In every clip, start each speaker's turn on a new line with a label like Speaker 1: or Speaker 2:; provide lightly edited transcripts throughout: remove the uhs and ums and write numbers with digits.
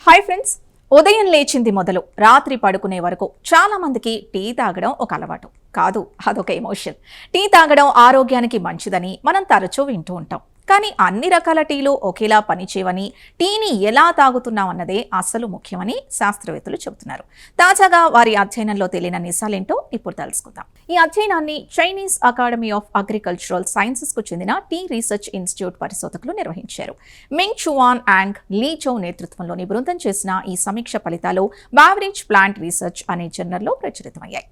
Speaker 1: Hi friends, ఉదయం లేచింది మొదలు రాత్రి పడుకునే వరకు చాలా మందికి టీ తాగడం ఒక అలవాటు కాదు, అదొక ఎమోషన్. టీ తాగడం ఆరోగ్యానికి మంచిదని మనం తరచూ వింటూ ఉంటాం. కానీ అన్ని రకాల టీలు ఒకేలా పనిచేయవని, టీని ఎలా తాగుతున్నామన్నదే అసలు ముఖ్యమని శాస్త్రవేత్తలు చెబుతున్నారు. తాజాగా వారి అధ్యయనంలో తేలిన నిజాలేంటో ఇప్పుడు తెలుసుకుందాం. ఈ అధ్యయనాన్ని Chinese academy of agricultural sciences కు చెందిన టీ రీసెర్చ్ ఇన్స్టిట్యూట్ పరిశోధకులు నిర్వహించారు. మింగ్ చువాన్ అండ్ లీ చౌ నేతృత్వంలోని బృందం చేసిన ఈ సమీక్ష ఫలితాలు బావరేజ్ ప్లాంట్ రీసెర్చ్ అనే జర్నల్లో ప్రచురితమయ్యాయి.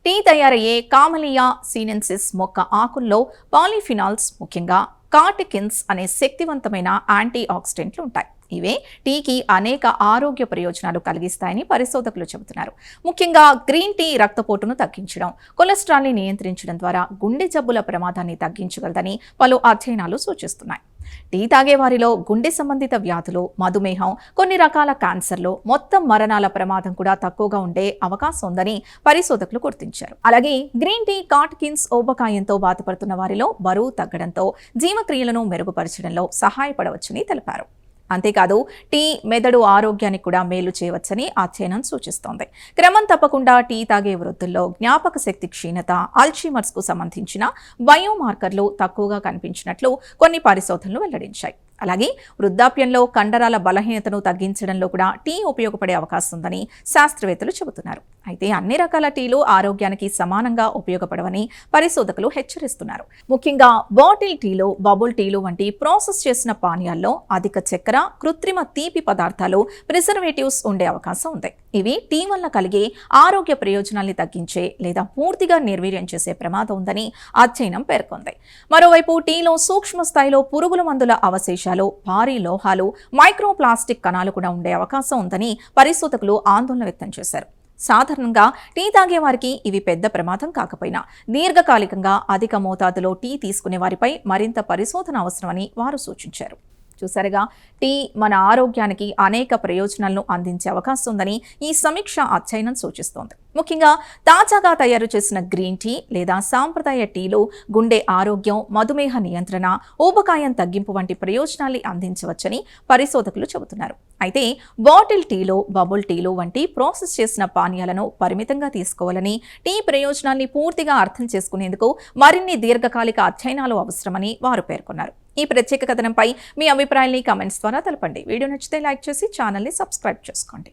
Speaker 1: టీ తయారయ్యే కామలియా సీనెన్సిస్ మొక్క ఆకుల్లో పాలిఫినాల్స్, ముఖ్యంగా కార్టికిన్స్ అనే శక్తివంతమైన యాంటీ ఆక్సిడెంట్లు ఉంటాయి. ఇవే టీకి అనేక ఆరోగ్య ప్రయోజనాలు కలిగిస్తాయని పరిశోధకులు చెబుతున్నారు. ముఖ్యంగా గ్రీన్ టీ రక్తపోటును తగ్గించడం, కొలెస్ట్రాల్ని నియంత్రించడం ద్వారా గుండె జబ్బుల ప్రమాదాన్ని తగ్గించగలదని పలు అధ్యయనాలు సూచిస్తున్నాయి. టీ తాగే వారిలో గుండె సంబంధిత వ్యాధులు, మధుమేహం, కొన్ని రకాల క్యాన్సర్లు, మొత్తం మరణాల ప్రమాదం కూడా తక్కువగా ఉండే అవకాశం ఉందని పరిశోధకులు గుర్తించారు. అలాగే గ్రీన్ టీ కార్టికిన్స్ ఊబకాయంతో బాధపడుతున్న వారిలో బరువు తగ్గడంతో జీవక్రియలను మెరుగుపరచడంలో సహాయపడవచ్చని తెలిపారు. అంతేకాదు, టీ మెదడు ఆరోగ్యానికి కూడా మేలు చేయవచ్చని అధ్యయనం సూచిస్తోంది. క్రమం తప్పకుండా టీ తాగే వృద్ధుల్లో జ్ఞాపక శక్తి క్షీణత, అల్జీమర్స్ కు సంబంధించిన బయోమార్కర్లు తక్కువగా కనిపించినట్లు కొన్ని పరిశోధనలు వెల్లడించాయి. అలాగే వృద్ధాప్యంలో కండరాల బలహీనతను తగ్గించడంలో కూడా టీ ఉపయోగపడే అవకాశం ఉందని శాస్త్రవేత్తలు చెబుతున్నారు. అయితే అన్ని రకాల టీలు ఆరోగ్యానికి సమానంగా ఉపయోగపడవని పరిశోధకులు హెచ్చరిస్తున్నారు. ముఖ్యంగా బాటిల్ టీలు, బబుల్ టీలు వంటి ప్రాసెస్ చేసిన పానీయాల్లో అధిక చక్కెర, కృత్రిమ తీపి పదార్థాలు, ప్రిజర్వేటివ్స్ ఉండే అవకాశం ఉంది. ఇవి టీ వల్ల కలిగే ఆరోగ్య ప్రయోజనాల్ని తగ్గించే లేదా పూర్తిగా నిర్వీర్యం చేసే ప్రమాదం ఉందని అధ్యయనం పేర్కొంది. మరోవైపు టీలో సూక్ష్మ స్థాయిలో పురుగుల మందుల అవశేషాలు, భారీ లోహాలు, మైక్రోప్లాస్టిక్ కణాలు కూడా ఉండే అవకాశం ఉందని పరిశోధకులు ఆందోళన వ్యక్తం చేశారు. సాధారణంగా టీ తాగే వారికి ఇవి పెద్ద ప్రమాదం కాకపోయినా దీర్ఘకాలికంగా అధిక మోతాదులో టీ తీసుకునే వారిపై మరింత పరిశోధన అవసరమని వారు సూచించారు. చూసారుగా, టీ మన ఆరోగ్యానికి అనేక ప్రయోజనాలను అందించే అవకాశం ఉందని ఈ సమీక్ష అధ్యయనం సూచిస్తోంది. ముఖ్యంగా తాజాగా తయారు చేసిన గ్రీన్ టీ లేదా సాంప్రదాయ టీలు గుండె ఆరోగ్యం, మధుమేహ నియంత్రణ, ఊబకాయం తగ్గింపు వంటి ప్రయోజనాల్ని అందించవచ్చని పరిశోధకులు చెబుతున్నారు. అయితే బాటిల్ టీలు, బబుల్ టీలు వంటి ప్రాసెస్ చేసిన పానీయాలను పరిమితంగా తీసుకోవాలని, టీ ప్రయోజనాల్ని పూర్తిగా అర్థం చేసుకునేందుకు మరిన్ని దీర్ఘకాలిక అధ్యయనాలు అవసరమని వారు పేర్కొన్నారు. ఈ ప్రత్యేక కథనంపై మీ అభిప్రాయాన్ని కామెంట్స్ ద్వారా తెలపండి. వీడియో నచ్చితే లైక్ చేసి ఛానల్ని సబ్స్క్రైబ్ చేసుకోండి.